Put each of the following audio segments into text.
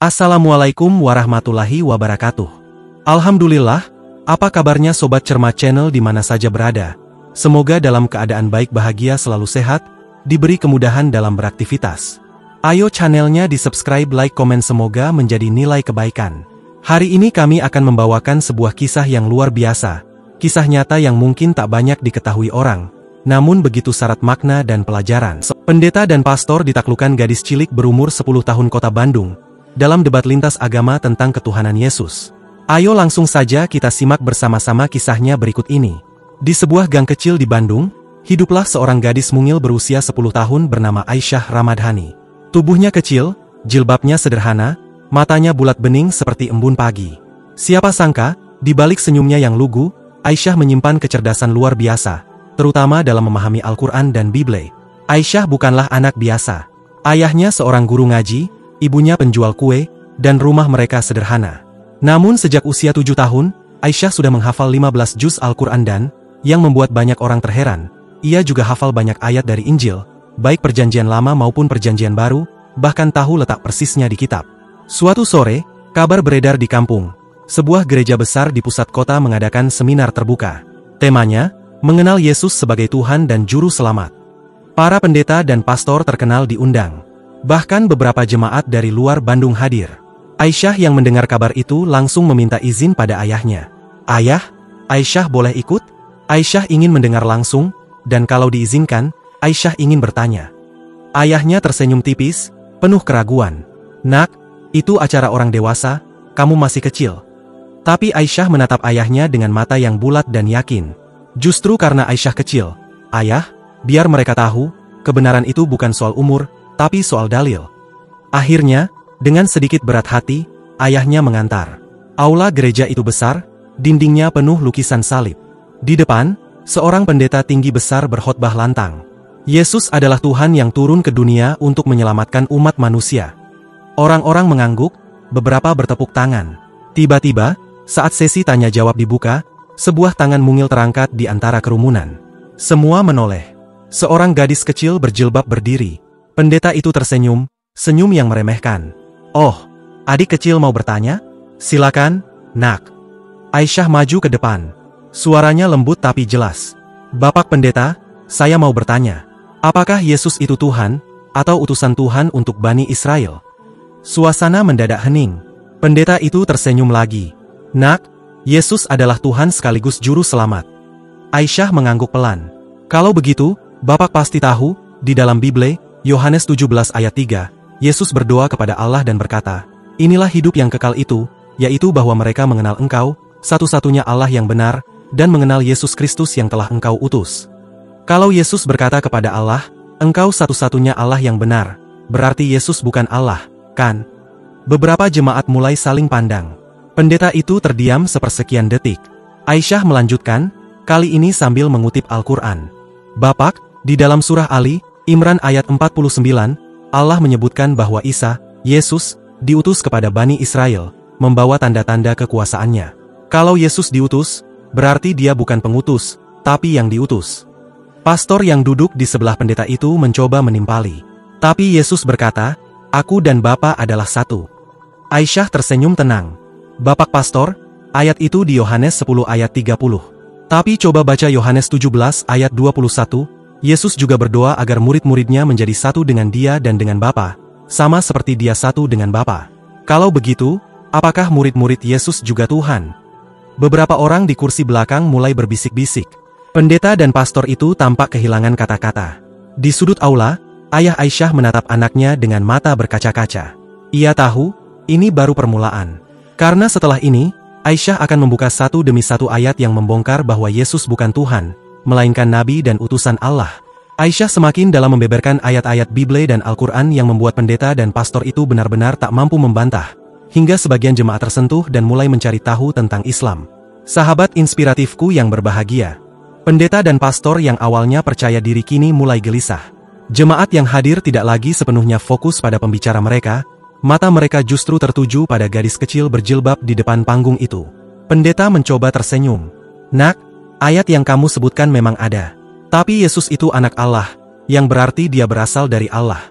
Assalamualaikum warahmatullahi wabarakatuh. Alhamdulillah, apa kabarnya Sobat Cermat Channel di mana saja berada? Semoga dalam keadaan baik bahagia selalu sehat, diberi kemudahan dalam beraktivitas. Ayo channelnya di subscribe, like, komen, semoga menjadi nilai kebaikan. Hari ini kami akan membawakan sebuah kisah yang luar biasa. Kisah nyata yang mungkin tak banyak diketahui orang, namun begitu syarat makna dan pelajaran. Pendeta dan pastor ditaklukkan gadis cilik berumur 10 tahun kota Bandung dalam debat lintas agama tentang ketuhanan Yesus. Ayo langsung saja kita simak bersama-sama kisahnya berikut ini. Di sebuah gang kecil di Bandung, hiduplah seorang gadis mungil berusia 10 tahun bernama Aisyah Ramadhani. Tubuhnya kecil, jilbabnya sederhana, matanya bulat bening seperti embun pagi. Siapa sangka, di balik senyumnya yang lugu, Aisyah menyimpan kecerdasan luar biasa, terutama dalam memahami Al-Quran dan Bible. Aisyah bukanlah anak biasa. Ayahnya seorang guru ngaji, ibunya penjual kue, dan rumah mereka sederhana. Namun sejak usia 7 tahun, Aisyah sudah menghafal 15 juz Al-Quran dan, yang membuat banyak orang terheran, ia juga hafal banyak ayat dari Injil, baik perjanjian lama maupun perjanjian baru, bahkan tahu letak persisnya di kitab. Suatu sore, kabar beredar di kampung. Sebuah gereja besar di pusat kota mengadakan seminar terbuka. Temanya, mengenal Yesus sebagai Tuhan dan Juru Selamat. Para pendeta dan pastor terkenal diundang. Bahkan beberapa jemaat dari luar Bandung hadir. Aisyah yang mendengar kabar itu langsung meminta izin pada ayahnya. "Ayah, Aisyah boleh ikut?" Aisyah ingin mendengar langsung, dan kalau diizinkan, Aisyah ingin bertanya. Ayahnya tersenyum tipis, penuh keraguan. "Nak, itu acara orang dewasa, kamu masih kecil." Tapi Aisyah menatap ayahnya dengan mata yang bulat dan yakin. Justru karena Aisyah kecil, "Ayah, biar mereka tahu, kebenaran itu bukan soal umur, tapi soal dalil." Akhirnya, dengan sedikit berat hati, ayahnya mengantar. Aula gereja itu besar, dindingnya penuh lukisan salib. Di depan, seorang pendeta tinggi besar berkhotbah lantang. Yesus adalah Tuhan yang turun ke dunia untuk menyelamatkan umat manusia. Orang-orang mengangguk, beberapa bertepuk tangan. Tiba-tiba, saat sesi tanya jawab dibuka, sebuah tangan mungil terangkat di antara kerumunan. Semua menoleh. Seorang gadis kecil berjilbab berdiri. Pendeta itu tersenyum, senyum yang meremehkan. "Oh, adik kecil mau bertanya? Silakan, nak." Aisyah maju ke depan. Suaranya lembut tapi jelas. "Bapak pendeta, saya mau bertanya. Apakah Yesus itu Tuhan, atau utusan Tuhan untuk Bani Israel?" Suasana mendadak hening. Pendeta itu tersenyum lagi. "Nak, Yesus adalah Tuhan sekaligus Juru Selamat." Aisyah mengangguk pelan. "Kalau begitu, Bapak pasti tahu, di dalam Bible, Yohanes 17 ayat 3, Yesus berdoa kepada Allah dan berkata, 'Inilah hidup yang kekal itu, yaitu bahwa mereka mengenal Engkau, satu-satunya Allah yang benar, dan mengenal Yesus Kristus yang telah Engkau utus.' Kalau Yesus berkata kepada Allah, 'Engkau satu-satunya Allah yang benar,' berarti Yesus bukan Allah, kan?" Beberapa jemaat mulai saling pandang. Pendeta itu terdiam sepersekian detik. Aisyah melanjutkan, kali ini sambil mengutip Al-Quran. "Bapak, di dalam surah Ali, Imran ayat 49, Allah menyebutkan bahwa Isa, Yesus, diutus kepada Bani Israel, membawa tanda-tanda kekuasaannya. Kalau Yesus diutus, berarti dia bukan pengutus, tapi yang diutus." Pastor yang duduk di sebelah pendeta itu mencoba menimpali. Tapi Yesus berkata, "Aku dan Bapa adalah satu." Aisyah tersenyum tenang. "Bapak pastor, ayat itu di Yohanes 10 ayat 30. Tapi coba baca Yohanes 17 ayat 21, Yesus juga berdoa agar murid-muridnya menjadi satu dengan Dia dan dengan Bapa, sama seperti Dia satu dengan Bapa. Kalau begitu, apakah murid-murid Yesus juga Tuhan?" Beberapa orang di kursi belakang mulai berbisik-bisik. Pendeta dan pastor itu tampak kehilangan kata-kata. Di sudut aula, ayah Aisyah menatap anaknya dengan mata berkaca-kaca. Ia tahu, ini baru permulaan. Karena setelah ini, Aisyah akan membuka satu demi satu ayat yang membongkar bahwa Yesus bukan Tuhan, melainkan Nabi dan utusan Allah. Aisyah semakin dalam membeberkan ayat-ayat Bible dan Al-Quran yang membuat pendeta dan pastor itu benar-benar tak mampu membantah, hingga sebagian jemaat tersentuh dan mulai mencari tahu tentang Islam. Sahabat inspiratifku yang berbahagia, pendeta dan pastor yang awalnya percaya diri kini mulai gelisah. Jemaat yang hadir tidak lagi sepenuhnya fokus pada pembicara mereka, mata mereka justru tertuju pada gadis kecil berjilbab di depan panggung itu. Pendeta mencoba tersenyum. "Nak, ayat yang kamu sebutkan memang ada. Tapi Yesus itu anak Allah, yang berarti dia berasal dari Allah."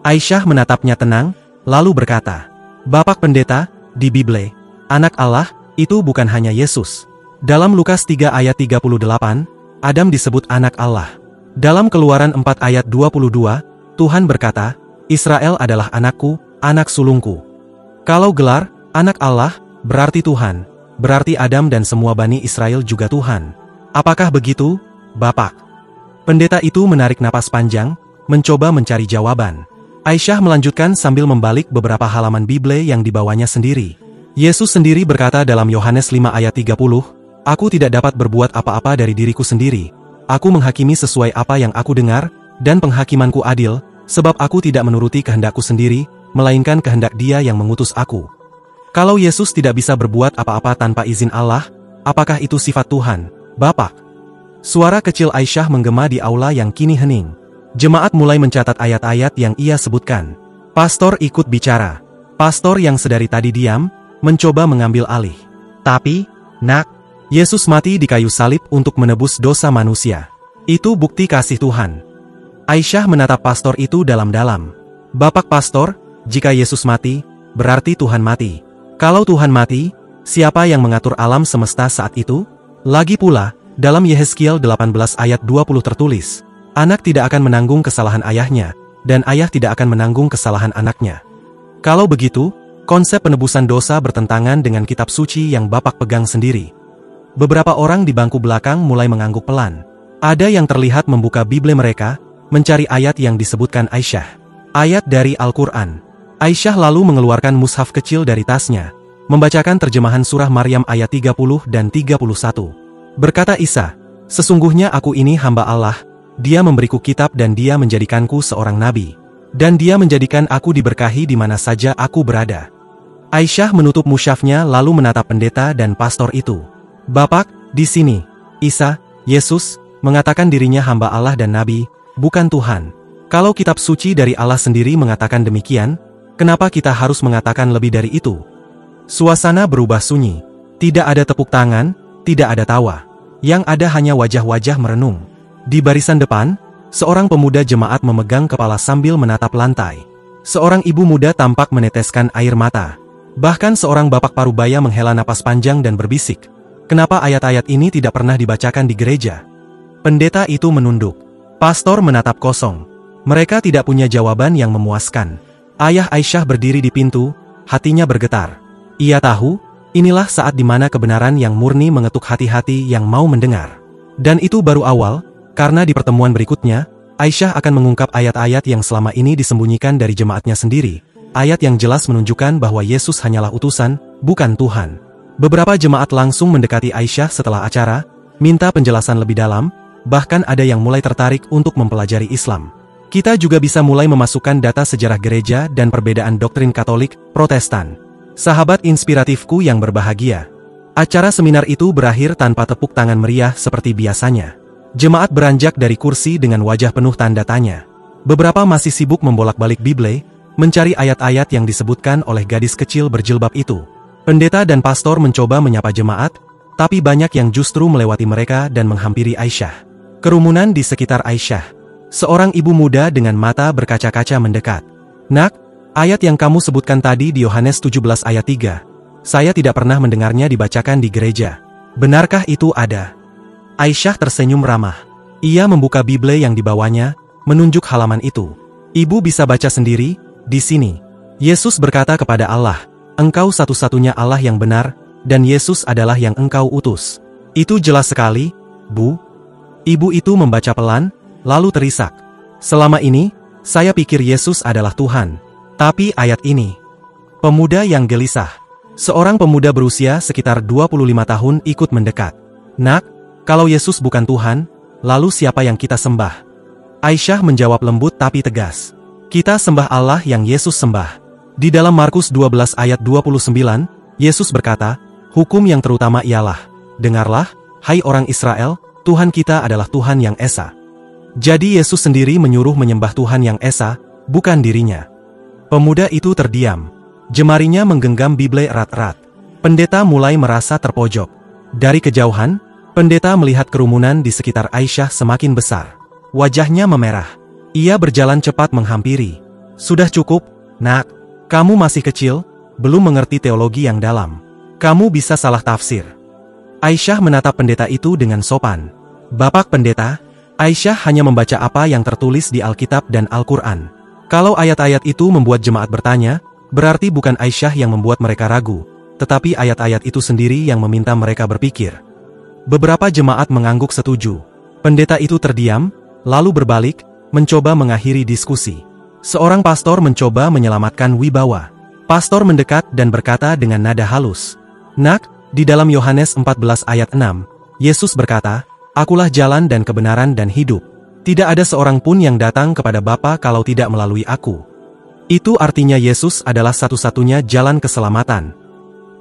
Aisyah menatapnya tenang, lalu berkata, Bapak pendeta, di Bible, anak Allah, itu bukan hanya Yesus. Dalam Lukas 3 ayat 38, Adam disebut anak Allah. Dalam Keluaran 4 ayat 22, Tuhan berkata, Israel adalah anakku, anak sulungku. Kalau gelar, anak Allah, berarti Tuhan, berarti Adam dan semua Bani Israel juga Tuhan. Apakah begitu, Bapak? Pendeta itu menarik napas panjang, mencoba mencari jawaban. Aisyah melanjutkan sambil membalik beberapa halaman Bible yang dibawanya sendiri. Yesus sendiri berkata dalam Yohanes 5 ayat 30, Aku tidak dapat berbuat apa-apa dari diriku sendiri. Aku menghakimi sesuai apa yang aku dengar, dan penghakimanku adil, sebab aku tidak menuruti kehendakku sendiri, melainkan kehendak Dia yang mengutus aku. Kalau Yesus tidak bisa berbuat apa-apa tanpa izin Allah, apakah itu sifat Tuhan, Bapak? Suara kecil Aisyah menggema di aula yang kini hening. Jemaat mulai mencatat ayat-ayat yang ia sebutkan. Pastor ikut bicara. Pastor yang sedari tadi diam, mencoba mengambil alih. Tapi, Nak, Yesus mati di kayu salib untuk menebus dosa manusia. Itu bukti kasih Tuhan. Aisyah menatap pastor itu dalam-dalam. Bapak pastor, jika Yesus mati, berarti Tuhan mati. Kalau Tuhan mati, siapa yang mengatur alam semesta saat itu? Lagi pula, dalam Yehezkiel 18 ayat 20 tertulis, anak tidak akan menanggung kesalahan ayahnya, dan ayah tidak akan menanggung kesalahan anaknya. Kalau begitu, konsep penebusan dosa bertentangan dengan kitab suci yang Bapak pegang sendiri. Beberapa orang di bangku belakang mulai mengangguk pelan. Ada yang terlihat membuka Bible mereka, mencari ayat yang disebutkan Aisyah. Ayat dari Al-Quran. Aisyah lalu mengeluarkan mushaf kecil dari tasnya, membacakan terjemahan surah Maryam ayat 30 dan 31. Berkata Isa, sesungguhnya aku ini hamba Allah, Dia memberiku kitab dan Dia menjadikanku seorang nabi. Dan Dia menjadikan aku diberkahi di mana saja aku berada. Aisyah menutup mushafnya lalu menatap pendeta dan pastor itu. Bapak, di sini, Isa, Yesus, mengatakan dirinya hamba Allah dan nabi, bukan Tuhan. Kalau kitab suci dari Allah sendiri mengatakan demikian, kenapa kita harus mengatakan lebih dari itu? Suasana berubah sunyi. Tidak ada tepuk tangan, tidak ada tawa. Yang ada hanya wajah-wajah merenung. Di barisan depan, seorang pemuda jemaat memegang kepala sambil menatap lantai. Seorang ibu muda tampak meneteskan air mata. Bahkan seorang bapak parubaya menghela napas panjang dan berbisik, kenapa ayat-ayat ini tidak pernah dibacakan di gereja? Pendeta itu menunduk. Pastor menatap kosong. Mereka tidak punya jawaban yang memuaskan. Ayah Aisyah berdiri di pintu, hatinya bergetar. Ia tahu, inilah saat di mana kebenaran yang murni mengetuk hati-hati yang mau mendengar. Dan itu baru awal, karena di pertemuan berikutnya, Aisyah akan mengungkap ayat-ayat yang selama ini disembunyikan dari jemaatnya sendiri. Ayat yang jelas menunjukkan bahwa Yesus hanyalah utusan, bukan Tuhan. Beberapa jemaat langsung mendekati Aisyah setelah acara, minta penjelasan lebih dalam, bahkan ada yang mulai tertarik untuk mempelajari Islam. Kita juga bisa mulai memasukkan data sejarah gereja dan perbedaan doktrin Katolik, Protestan. Sahabat inspiratifku yang berbahagia. Acara seminar itu berakhir tanpa tepuk tangan meriah seperti biasanya. Jemaat beranjak dari kursi dengan wajah penuh tanda tanya. Beberapa masih sibuk membolak-balik Bible, mencari ayat-ayat yang disebutkan oleh gadis kecil berjilbab itu. Pendeta dan pastor mencoba menyapa jemaat, tapi banyak yang justru melewati mereka dan menghampiri Aisyah. Kerumunan di sekitar Aisyah. Seorang ibu muda dengan mata berkaca-kaca mendekat. Nak, ayat yang kamu sebutkan tadi di Yohanes 17 ayat 3. Saya tidak pernah mendengarnya dibacakan di gereja. Benarkah itu ada? Aisyah tersenyum ramah. Ia membuka Bible yang dibawanya, menunjuk halaman itu. Ibu bisa baca sendiri, di sini. Yesus berkata kepada Allah, Engkau satu-satunya Allah yang benar, dan Yesus adalah yang Engkau utus. Itu jelas sekali, Bu. Ibu itu membaca pelan, lalu terisak. Selama ini, saya pikir Yesus adalah Tuhan. Tapi ayat ini. Pemuda yang gelisah. Seorang pemuda berusia sekitar 25 tahun ikut mendekat. Nak, kalau Yesus bukan Tuhan, lalu siapa yang kita sembah? Aisyah menjawab lembut tapi tegas. Kita sembah Allah yang Yesus sembah. Di dalam Markus 12 ayat 29, Yesus berkata, hukum yang terutama ialah, dengarlah, hai orang Israel, Tuhan kita adalah Tuhan yang Esa. Jadi Yesus sendiri menyuruh menyembah Tuhan yang Esa, bukan dirinya. Pemuda itu terdiam. Jemarinya menggenggam Bible erat-erat. Pendeta mulai merasa terpojok. Dari kejauhan, pendeta melihat kerumunan di sekitar Aisyah semakin besar. Wajahnya memerah. Ia berjalan cepat menghampiri. Sudah cukup, Nak. Kamu masih kecil, belum mengerti teologi yang dalam. Kamu bisa salah tafsir. Aisyah menatap pendeta itu dengan sopan. Bapak pendeta, Aisyah hanya membaca apa yang tertulis di Alkitab dan Al-Quran. Kalau ayat-ayat itu membuat jemaat bertanya, berarti bukan Aisyah yang membuat mereka ragu, tetapi ayat-ayat itu sendiri yang meminta mereka berpikir. Beberapa jemaat mengangguk setuju. Pendeta itu terdiam, lalu berbalik, mencoba mengakhiri diskusi. Seorang pastor mencoba menyelamatkan wibawa. Pastor mendekat dan berkata dengan nada halus, "Nak, di dalam Yohanes 14 ayat 6, Yesus berkata, 'Akulah jalan dan kebenaran dan hidup. Tidak ada seorang pun yang datang kepada Bapa kalau tidak melalui Aku.' Itu artinya Yesus adalah satu-satunya jalan keselamatan."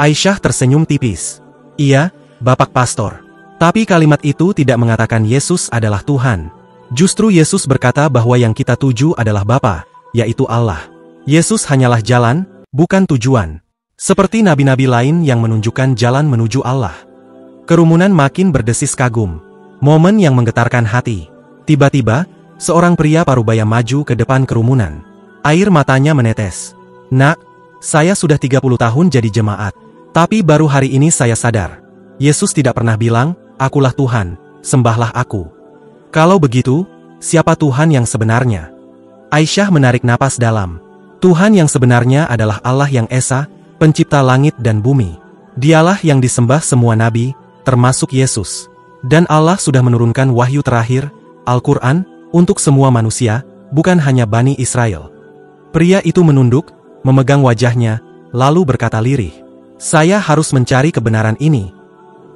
Aisyah tersenyum tipis. "Iya, Bapak Pastor. Tapi kalimat itu tidak mengatakan Yesus adalah Tuhan. Justru Yesus berkata bahwa yang kita tuju adalah Bapa, yaitu Allah. Yesus hanyalah jalan, bukan tujuan. Seperti nabi-nabi lain yang menunjukkan jalan menuju Allah." Kerumunan makin berdesis kagum. Momen yang menggetarkan hati. Tiba-tiba, seorang pria parubaya maju ke depan kerumunan. Air matanya menetes. "Nak, saya sudah 30 tahun jadi jemaat. Tapi baru hari ini saya sadar. Yesus tidak pernah bilang, 'Akulah Tuhan, sembahlah Aku.' Kalau begitu, siapa Tuhan yang sebenarnya?" Aisyah menarik napas dalam. Tuhan yang sebenarnya adalah Allah yang Esa, pencipta langit dan bumi. Dialah yang disembah semua nabi, termasuk Yesus. Dan Allah sudah menurunkan wahyu terakhir, Al-Quran, untuk semua manusia, bukan hanya Bani Israel. Pria itu menunduk, memegang wajahnya, lalu berkata lirih, "Saya harus mencari kebenaran ini."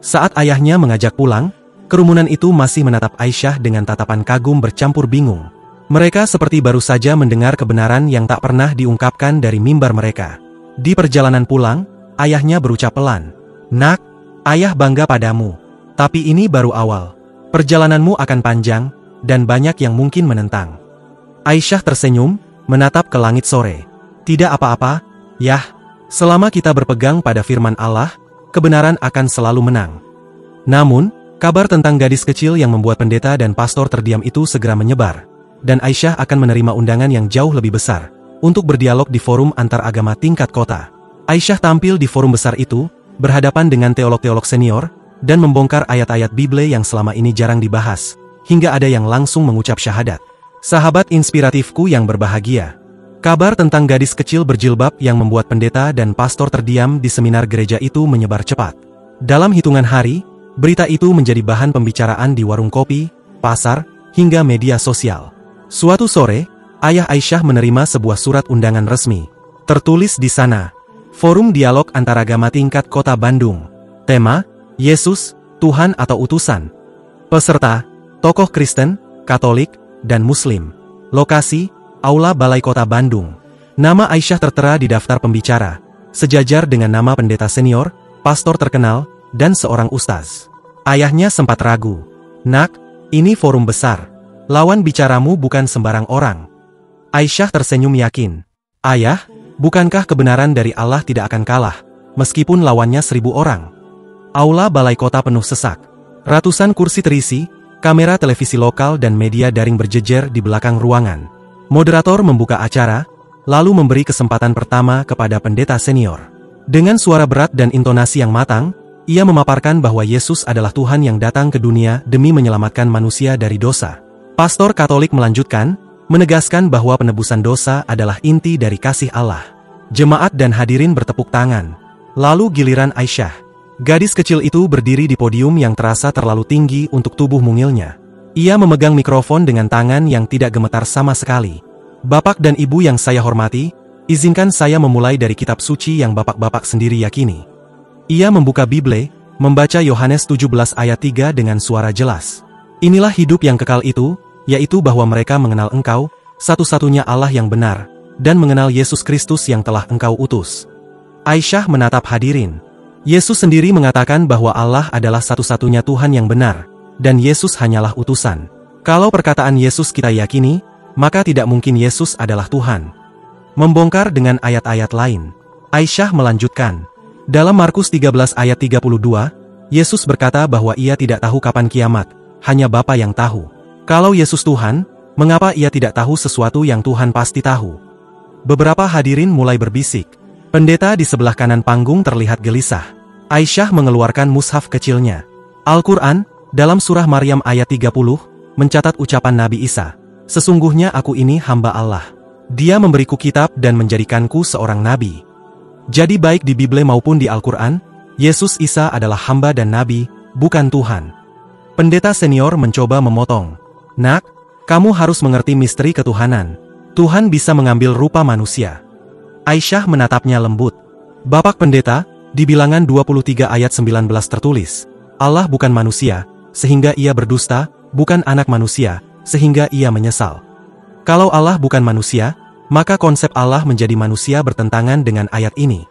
Saat ayahnya mengajak pulang, kerumunan itu masih menatap Aisyah dengan tatapan kagum bercampur bingung. Mereka seperti baru saja mendengar kebenaran yang tak pernah diungkapkan dari mimbar mereka. Di perjalanan pulang, ayahnya berucap pelan, "Nak, ayah bangga padamu. Tapi ini baru awal. Perjalananmu akan panjang, dan banyak yang mungkin menentang." Aisyah tersenyum, menatap ke langit sore. "Tidak apa-apa, Yah. Selama kita berpegang pada firman Allah, kebenaran akan selalu menang." Namun, kabar tentang gadis kecil yang membuat pendeta dan pastor terdiam itu segera menyebar. Dan Aisyah akan menerima undangan yang jauh lebih besar, untuk berdialog di forum antar agama tingkat kota. Aisyah tampil di forum besar itu, berhadapan dengan teolog-teolog senior, dan membongkar ayat-ayat Bible yang selama ini jarang dibahas, hingga ada yang langsung mengucap syahadat. Sahabat inspiratifku yang berbahagia. Kabar tentang gadis kecil berjilbab yang membuat pendeta dan pastor terdiam di seminar gereja itu menyebar cepat. Dalam hitungan hari, berita itu menjadi bahan pembicaraan di warung kopi, pasar, hingga media sosial. Suatu sore, ayah Aisyah menerima sebuah surat undangan resmi. Tertulis di sana, Forum Dialog Antaragama Tingkat Kota Bandung. Tema, Yesus, Tuhan atau Utusan. Peserta, tokoh Kristen, Katolik, dan Muslim. Lokasi, Aula Balai Kota Bandung. Nama Aisyah tertera di daftar pembicara, sejajar dengan nama pendeta senior, pastor terkenal, dan seorang ustaz. Ayahnya sempat ragu. "Nak, ini forum besar. Lawan bicaramu bukan sembarang orang." Aisyah tersenyum yakin. "Ayah, bukankah kebenaran dari Allah tidak akan kalah, meskipun lawannya 1000 orang?" Aula balai kota penuh sesak. Ratusan kursi terisi, kamera televisi lokal dan media daring berjejer di belakang ruangan. Moderator membuka acara, lalu memberi kesempatan pertama kepada pendeta senior. Dengan suara berat dan intonasi yang matang, ia memaparkan bahwa Yesus adalah Tuhan yang datang ke dunia demi menyelamatkan manusia dari dosa. Pastor Katolik melanjutkan, menegaskan bahwa penebusan dosa adalah inti dari kasih Allah. Jemaat dan hadirin bertepuk tangan. Lalu giliran Aisyah. Gadis kecil itu berdiri di podium yang terasa terlalu tinggi untuk tubuh mungilnya. Ia memegang mikrofon dengan tangan yang tidak gemetar sama sekali. "Bapak dan Ibu yang saya hormati, izinkan saya memulai dari kitab suci yang bapak-bapak sendiri yakini." Ia membuka Bible, membaca Yohanes 17 ayat 3 dengan suara jelas. "Inilah hidup yang kekal itu, yaitu bahwa mereka mengenal Engkau, satu-satunya Allah yang benar, dan mengenal Yesus Kristus yang telah Engkau utus." Aisyah menatap hadirin. Yesus sendiri mengatakan bahwa Allah adalah satu-satunya Tuhan yang benar, dan Yesus hanyalah utusan. Kalau perkataan Yesus kita yakini, maka tidak mungkin Yesus adalah Tuhan. Membongkar dengan ayat-ayat lain. Aisyah melanjutkan. Dalam Markus 13 ayat 32, Yesus berkata bahwa ia tidak tahu kapan kiamat, hanya Bapa yang tahu. Kalau Yesus Tuhan, mengapa ia tidak tahu sesuatu yang Tuhan pasti tahu? Beberapa hadirin mulai berbisik. Pendeta di sebelah kanan panggung terlihat gelisah. Aisyah mengeluarkan mushaf kecilnya. Al-Quran, dalam surah Maryam ayat 30, mencatat ucapan Nabi Isa, "Sesungguhnya aku ini hamba Allah. Dia memberiku kitab dan menjadikanku seorang nabi." Jadi baik di Bible maupun di Al-Quran, Yesus Isa adalah hamba dan nabi, bukan Tuhan. Pendeta senior mencoba memotong. "Nak, kamu harus mengerti misteri ketuhanan. Tuhan bisa mengambil rupa manusia." Aisyah menatapnya lembut. "Bapak pendeta, di Bilangan 23 ayat 19 tertulis, Allah bukan manusia, sehingga ia berdusta, bukan anak manusia, sehingga ia menyesal. Kalau Allah bukan manusia, maka konsep Allah menjadi manusia bertentangan dengan ayat ini."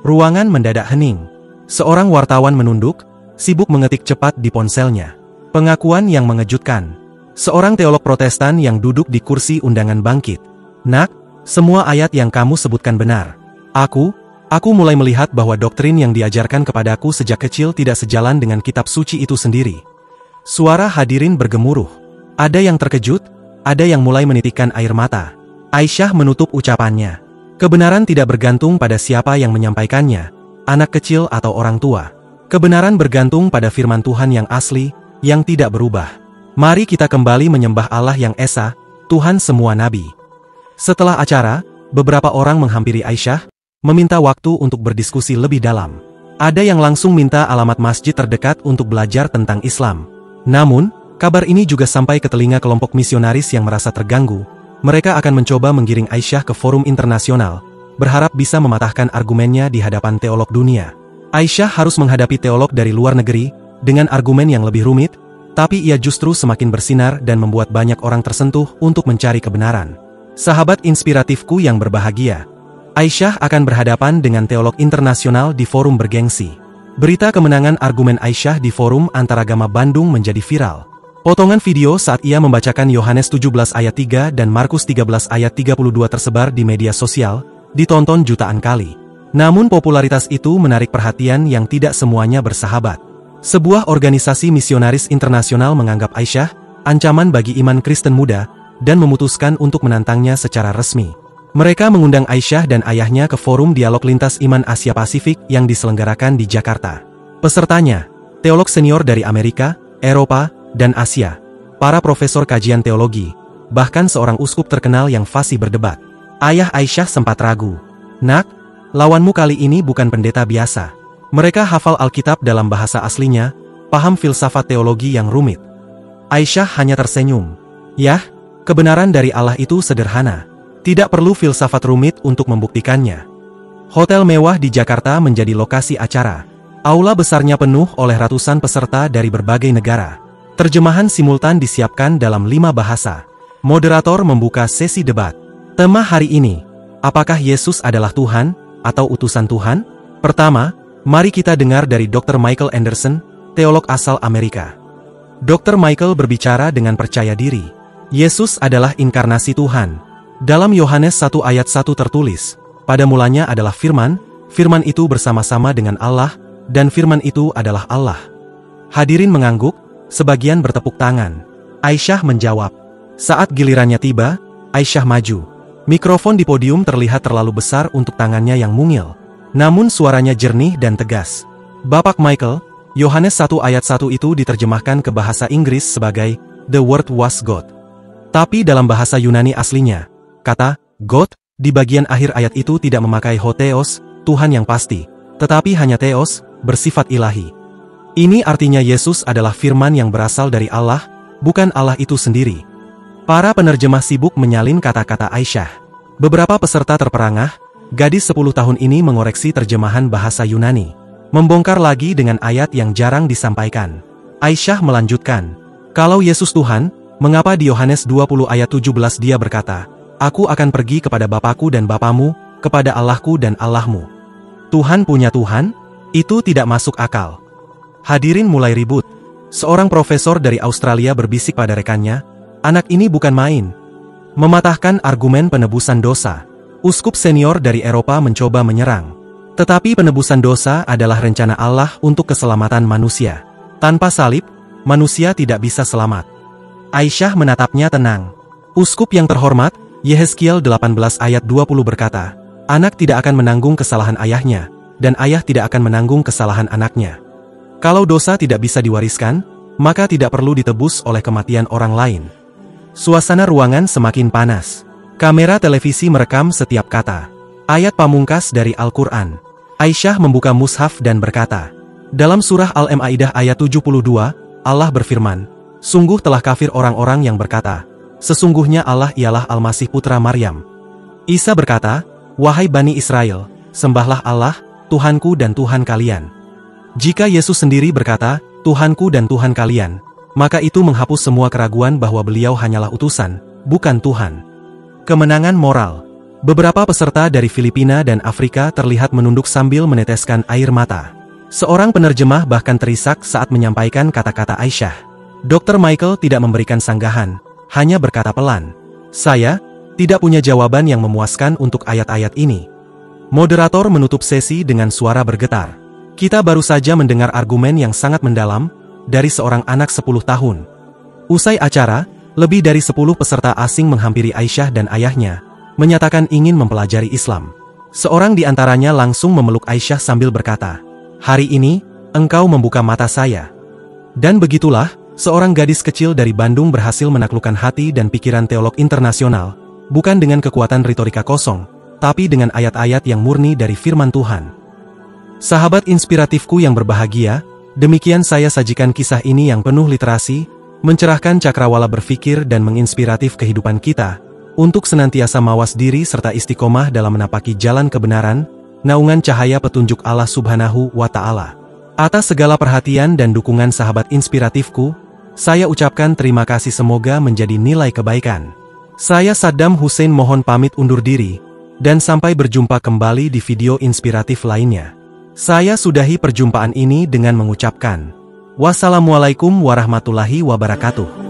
Ruangan mendadak hening. Seorang wartawan menunduk, sibuk mengetik cepat di ponselnya. Pengakuan yang mengejutkan. Seorang teolog Protestan yang duduk di kursi undangan bangkit. "Nak, semua ayat yang kamu sebutkan benar. Aku mulai melihat bahwa doktrin yang diajarkan kepadaku sejak kecil tidak sejalan dengan kitab suci itu sendiri." Suara hadirin bergemuruh. Ada yang terkejut, ada yang mulai menitikkan air mata. Aisyah menutup ucapannya. Kebenaran tidak bergantung pada siapa yang menyampaikannya, anak kecil atau orang tua. Kebenaran bergantung pada firman Tuhan yang asli, yang tidak berubah. Mari kita kembali menyembah Allah yang esa, Tuhan semua nabi. Setelah acara, beberapa orang menghampiri Aisyah, meminta waktu untuk berdiskusi lebih dalam. Ada yang langsung minta alamat masjid terdekat untuk belajar tentang Islam. Namun, kabar ini juga sampai ke telinga kelompok misionaris yang merasa terganggu. Mereka akan mencoba menggiring Aisyah ke forum internasional, berharap bisa mematahkan argumennya di hadapan teolog dunia. Aisyah harus menghadapi teolog dari luar negeri, dengan argumen yang lebih rumit, tapi ia justru semakin bersinar dan membuat banyak orang tersentuh untuk mencari kebenaran. Sahabat inspiratifku yang berbahagia, Aisyah akan berhadapan dengan teolog internasional di forum bergengsi. Berita kemenangan argumen Aisyah di forum antaragama Bandung menjadi viral. Potongan video saat ia membacakan Yohanes 17 ayat 3 dan Markus 13 ayat 32 tersebar di media sosial, ditonton jutaan kali. Namun popularitas itu menarik perhatian yang tidak semuanya bersahabat. Sebuah organisasi misionaris internasional menganggap Aisyah ancaman bagi iman Kristen muda, dan memutuskan untuk menantangnya secara resmi. Mereka mengundang Aisyah dan ayahnya ke forum dialog lintas iman Asia Pasifik yang diselenggarakan di Jakarta. Pesertanya, teolog senior dari Amerika, Eropa, dan Asia, para profesor kajian teologi, bahkan seorang uskup terkenal yang fasih berdebat. Ayah Aisyah sempat ragu. "Nak, lawanmu kali ini bukan pendeta biasa. Mereka hafal Alkitab dalam bahasa aslinya, paham filsafat teologi yang rumit." Aisyah hanya tersenyum. "Yah, kebenaran dari Allah itu sederhana. Tidak perlu filsafat rumit untuk membuktikannya." Hotel mewah di Jakarta menjadi lokasi acara. Aula besarnya penuh oleh ratusan peserta dari berbagai negara. Terjemahan simultan disiapkan dalam 5 bahasa. Moderator membuka sesi debat. Tema hari ini, apakah Yesus adalah Tuhan, atau utusan Tuhan? Pertama, mari kita dengar dari Dr. Michael Anderson, teolog asal Amerika. Dr. Michael berbicara dengan percaya diri. Yesus adalah inkarnasi Tuhan. Dalam Yohanes 1 ayat 1 tertulis, "Pada mulanya adalah firman, firman itu bersama-sama dengan Allah, dan firman itu adalah Allah." Hadirin mengangguk, sebagian bertepuk tangan. Aisyah menjawab. Saat gilirannya tiba, Aisyah maju. Mikrofon di podium terlihat terlalu besar untuk tangannya yang mungil. Namun suaranya jernih dan tegas. "Bapak Michael, Yohanes 1 ayat 1 itu diterjemahkan ke bahasa Inggris sebagai The Word was God. Tapi dalam bahasa Yunani aslinya, kata God di bagian akhir ayat itu tidak memakai hotheos, Tuhan yang pasti, tetapi hanya theos, bersifat ilahi. Ini artinya Yesus adalah firman yang berasal dari Allah, bukan Allah itu sendiri." Para penerjemah sibuk menyalin kata-kata Aisyah. Beberapa peserta terperangah, gadis 10 tahun ini mengoreksi terjemahan bahasa Yunani. Membongkar lagi dengan ayat yang jarang disampaikan. Aisyah melanjutkan, "Kalau Yesus Tuhan, mengapa di Yohanes 20 ayat 17 dia berkata, 'Aku akan pergi kepada Bapakku dan Bapamu, kepada Allahku dan Allahmu'? Tuhan punya Tuhan? Itu tidak masuk akal." Hadirin mulai ribut. Seorang profesor dari Australia berbisik pada rekannya, "Anak ini bukan main." Mematahkan argumen penebusan dosa. Uskup senior dari Eropa mencoba menyerang. Tetapi penebusan dosa adalah rencana Allah untuk keselamatan manusia. Tanpa salib, manusia tidak bisa selamat. Aisyah menatapnya tenang. "Uskup yang terhormat, Yehezkiel 18 ayat 20 berkata, Anak tidak akan menanggung kesalahan ayahnya, dan ayah tidak akan menanggung kesalahan anaknya. Kalau dosa tidak bisa diwariskan, maka tidak perlu ditebus oleh kematian orang lain. Suasana ruangan semakin panas. Kamera televisi merekam setiap kata. Ayat pamungkas dari Al-Quran. Aisyah membuka mushaf dan berkata, dalam surah Al-Maidah ayat 72, Allah berfirman, sungguh telah kafir orang-orang yang berkata, sesungguhnya Allah ialah Al-Masih putra Maryam. Isa berkata, wahai Bani Israel, sembahlah Allah, Tuhanku dan Tuhan kalian. Jika Yesus sendiri berkata, Tuhanku dan Tuhan kalian, maka itu menghapus semua keraguan bahwa beliau hanyalah utusan, bukan Tuhan. Kemenangan moral. Beberapa peserta dari Filipina dan Afrika terlihat menunduk sambil meneteskan air mata. Seorang penerjemah bahkan terisak saat menyampaikan kata-kata Aisyah. Dr. Michael tidak memberikan sanggahan, hanya berkata pelan, saya tidak punya jawaban yang memuaskan untuk ayat-ayat ini. Moderator menutup sesi dengan suara bergetar. Kita baru saja mendengar argumen yang sangat mendalam dari seorang anak 10 tahun. Usai acara, lebih dari 10 peserta asing menghampiri Aisyah dan ayahnya, menyatakan ingin mempelajari Islam. Seorang di antaranya langsung memeluk Aisyah sambil berkata, hari ini, engkau membuka mata saya. Dan begitulah, seorang gadis kecil dari Bandung berhasil menaklukkan hati dan pikiran teolog internasional, bukan dengan kekuatan retorika kosong, tapi dengan ayat-ayat yang murni dari firman Tuhan. Sahabat inspiratifku yang berbahagia, demikian saya sajikan kisah ini yang penuh literasi, mencerahkan cakrawala berpikir dan menginspiratif kehidupan kita, untuk senantiasa mawas diri serta istiqomah dalam menapaki jalan kebenaran, naungan cahaya petunjuk Allah Subhanahu wa Ta'ala. Atas segala perhatian dan dukungan sahabat inspiratifku, saya ucapkan terima kasih, semoga menjadi nilai kebaikan. Saya Saddam Hussein mohon pamit undur diri, dan sampai berjumpa kembali di video inspiratif lainnya. Saya sudahi perjumpaan ini dengan mengucapkan, wassalamualaikum warahmatullahi wabarakatuh.